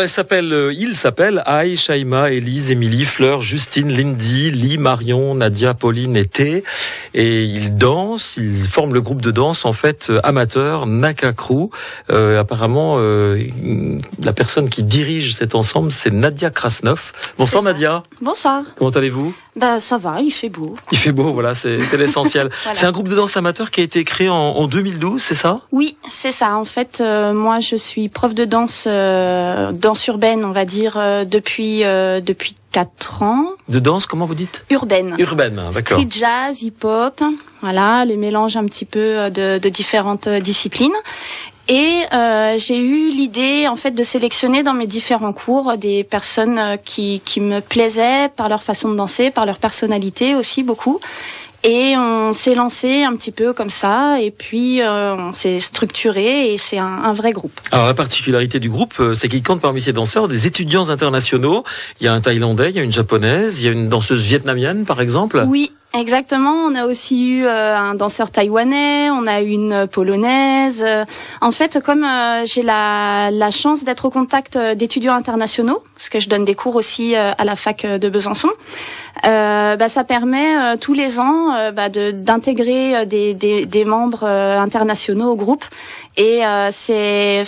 il s'appelle Aïe, Shaima, Élise, Émilie, Fleur, Justine, Lindy, Lee, Marion, Nadia, Pauline et Thé. Et ils dansent, ils forment le groupe de danse en fait amateur Naka Crew. Apparemment, la personne qui dirige cet ensemble, c'est Nadia Krasnov. Bonsoir Nadia. Bonsoir. Comment allez-vous ? Ça va, il fait beau. Il fait beau, voilà, c'est l'essentiel. Voilà. C'est un groupe de danse amateur qui a été créé en 2012, c'est ça ? Oui, c'est ça. En fait, moi, je suis prof de danse urbaine, on va dire, depuis 4 ans. De danse, comment vous dites ? Urbaine. Urbaine, d'accord. Street jazz, hip-hop, voilà, les mélanges un petit peu de différentes disciplines. Et j'ai eu l'idée en fait de sélectionner dans mes différents cours des personnes qui me plaisaient par leur façon de danser, par leur personnalité aussi beaucoup. Et on s'est lancé un petit peu comme ça, et puis on s'est structuré, et c'est un vrai groupe. Alors la particularité du groupe, c'est qu'il compte parmi ses danseurs des étudiants internationaux. Il y a un Thaïlandais, il y a une Japonaise, il y a une danseuse vietnamienne par exemple. Oui. Exactement, on a aussi eu un danseur taïwanais, on a eu une polonaise. En fait, comme j'ai la chance d'être au contact d'étudiants internationaux, parce que je donne des cours aussi à la fac de Besançon, ça permet tous les ans d'intégrer des membres internationaux au groupe. Et c'est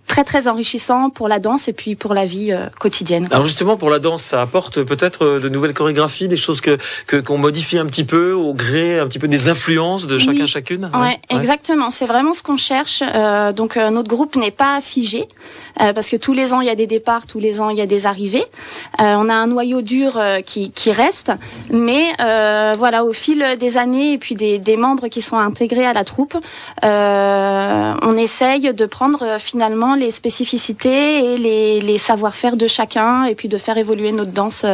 très très enrichissant pour la danse et puis pour la vie quotidienne. Alors justement pour la danse, ça apporte peut-être de nouvelles chorégraphies, des choses qu'on modifie un petit peu au gré un petit peu des influences de chacun chacune. Ouais, exactement. C'est vraiment ce qu'on cherche. Donc notre groupe n'est pas figé parce que tous les ans il y a des départs, tous les ans il y a des arrivées. On a un noyau dur qui reste, mais voilà, au fil des années et puis des membres qui sont intégrés à la troupe. On essaye de prendre finalement les spécificités et les savoir-faire de chacun et puis de faire évoluer notre danse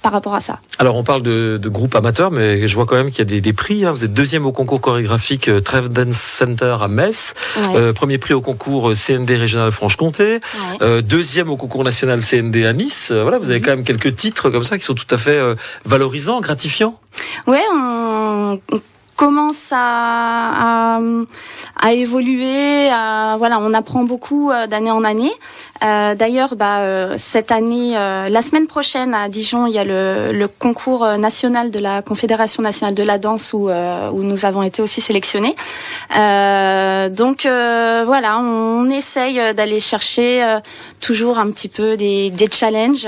par rapport à ça. Alors on parle de groupe amateur, mais je vois quand même qu'il y a des prix. Vous êtes 2e au concours chorégraphique Treff Dance Center à Metz, ouais. 1er prix au concours CND régional Franche-Comté, ouais. 2e au concours national CND à Nice. Voilà, vous avez quand même quelques titres comme ça qui sont tout à fait valorisants, gratifiants. Ouais, on commence à évoluer, voilà, on apprend beaucoup d'année en année. D'ailleurs, cette année, la semaine prochaine à Dijon, il y a le concours national de la Confédération nationale de la danse où nous avons été aussi sélectionnés. Donc voilà, on essaye d'aller chercher toujours un petit peu des challenges.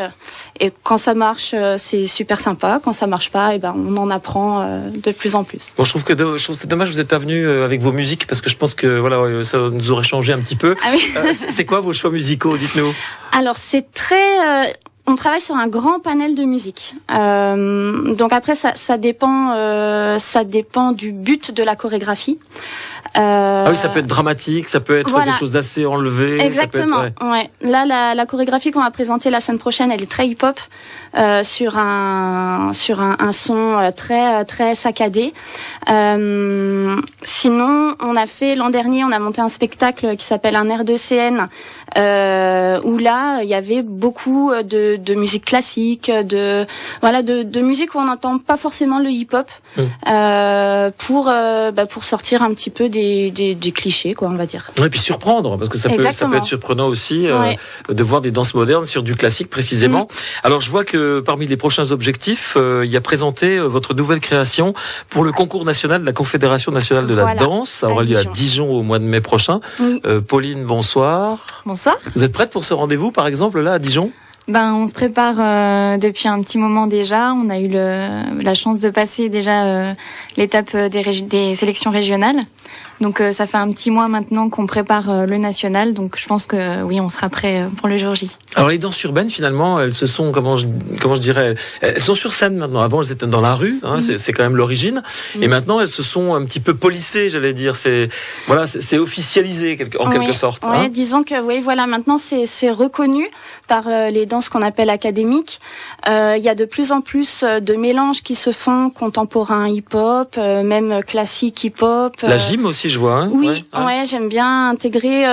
Et quand ça marche, c'est super sympa. Quand ça marche pas, on en apprend de plus en plus. Bon, je trouve c'est dommage que vous êtes pas venu avec vos musiques parce que je pense que voilà, ça nous aurait changé un petit peu. Ah oui. C'est quoi vos choix musicaux, dites-nous? Alors c'est très on travaille sur un grand panel de musique. Donc après ça dépend du but de la chorégraphie. Ah oui, ça peut être dramatique, ça peut être voilà. Des choses d'assez enlevées. Exactement. Ça peut être, ouais. Là, la chorégraphie qu'on va présenter la semaine prochaine, elle est très hip-hop, sur un son très très saccadé. Sinon, l'an dernier, on a monté un spectacle qui s'appelle Un air de CN, où là, il y avait beaucoup de musique classique, de musique où on n'entend pas forcément le hip-hop, pour sortir un petit peu des clichés, quoi, on va dire. Ouais, et puis surprendre, parce que ça peut être surprenant aussi de voir des danses modernes sur du classique précisément. Alors je vois que parmi les prochains objectifs, il y a présenté votre nouvelle création pour le concours national de la Confédération nationale de la danse. Ça aura lieu à Dijon au mois de mai prochain. Oui. Pauline, bonsoir. Bonsoir. Vous êtes prête pour ce rendez-vous, par exemple, là, à Dijon ? On se prépare depuis un petit moment déjà. On a eu la chance de passer déjà l'étape des sélections régionales. Donc ça fait un petit mois maintenant qu'on prépare le national. Donc je pense que oui, on sera prêt pour le jour J. Alors les danses urbaines, finalement, elles se sont, comment je dirais, elles sont sur scène maintenant. Avant, elles étaient dans la rue, c'est quand même l'origine. Et maintenant, elles se sont un petit peu polissées, j'allais dire. C'est officialisé en quelque sorte. Oui, disons que oui, voilà, maintenant c'est reconnu par les danses qu'on appelle académiques. Il y a de plus en plus de mélanges qui se font, contemporains hip-hop, même classique hip-hop. La gym aussi, je vois. Oui, ouais, j'aime bien intégrer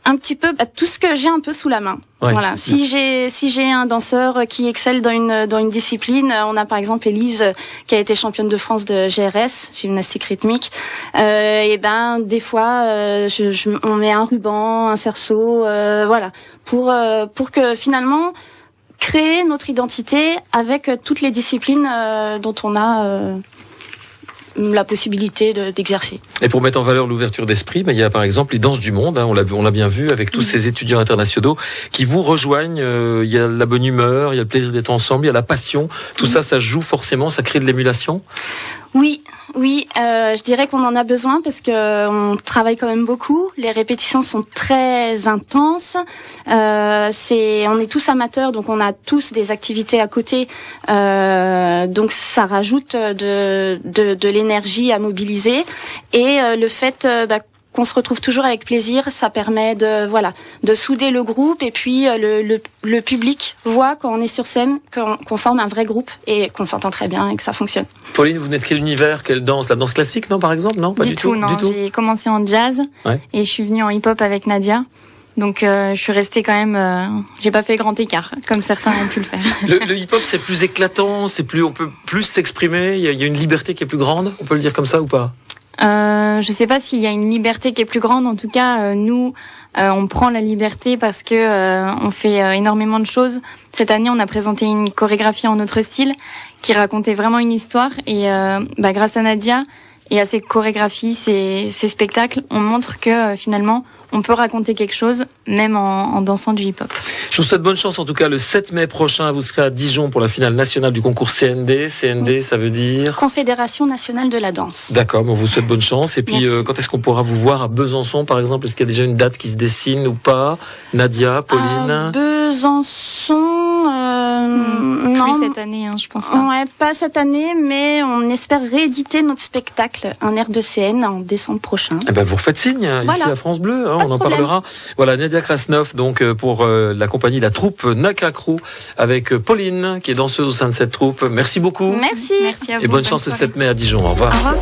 un petit peu tout ce que j'ai un peu sous la main. Ouais. Voilà. Si j'ai un danseur qui excelle dans une discipline, on a par exemple Élise qui a été championne de France de GRS, gymnastique rythmique. Et ben des fois on met un ruban, un cerceau, voilà, pour que finalement créer notre identité avec toutes les disciplines dont on a la possibilité d'exercer. Et pour mettre en valeur l'ouverture d'esprit, il y a par exemple les danses du monde, on l'a bien vu avec tous ces étudiants internationaux qui vous rejoignent. Il y a la bonne humeur, il y a le plaisir d'être ensemble, il y a la passion. Tout ça, ça joue forcément, ça crée de l'émulation. Oui, je dirais qu'on en a besoin parce que on travaille quand même beaucoup. Les répétitions sont très intenses. On est tous amateurs, donc on a tous des activités à côté. Donc ça rajoute de l'énergie à mobiliser. Et le fait qu'on se retrouve toujours avec plaisir, ça permet de souder le groupe, et puis le public voit quand on est sur scène qu'on forme un vrai groupe et qu'on s'entend très bien et que ça fonctionne. Pauline, vous venez de quel univers, quelle danse? La danse classique, non, par exemple? Non, pas du tout. Non, j'ai commencé en jazz et je suis venue en hip-hop avec Nadia. Donc je suis restée quand même, j'ai pas fait grand écart comme certains ont pu le faire. Le hip-hop, c'est plus éclatant, on peut plus s'exprimer, il y a une liberté qui est plus grande, on peut le dire comme ça ou pas? Je sais pas s'il y a une liberté qui est plus grande. En tout cas, nous, on prend la liberté parce que on fait énormément de choses. Cette année, on a présenté une chorégraphie en notre style qui racontait vraiment une histoire. Et grâce à Nadia et à ses chorégraphies, ses spectacles, on montre que finalement, on peut raconter quelque chose, même en dansant du hip-hop. Je vous souhaite bonne chance, en tout cas, le 7 mai prochain, vous serez à Dijon pour la finale nationale du concours CND. CND, ça veut dire? Confédération nationale de la danse. D'accord, on vous souhaite bonne chance. Et puis, quand est-ce qu'on pourra vous voir à Besançon, par exemple? Est-ce qu'il y a déjà une date qui se dessine ou pas? Nadia, Pauline? Besançon, Plus non. cette année, je pense pas. Ouais, pas cette année, mais on espère rééditer notre spectacle, un air de CN, en décembre prochain. Eh ben, vous refaites signe, ici à France Bleu, on en parlera. Voilà, Nadia Krasnov, donc, pour la compagnie, la troupe Naka Crew, avec Pauline, qui est danseuse au sein de cette troupe. Merci beaucoup. Merci. Merci à vous. Et bonne chance le 7 mai à Dijon. Au revoir. Au revoir.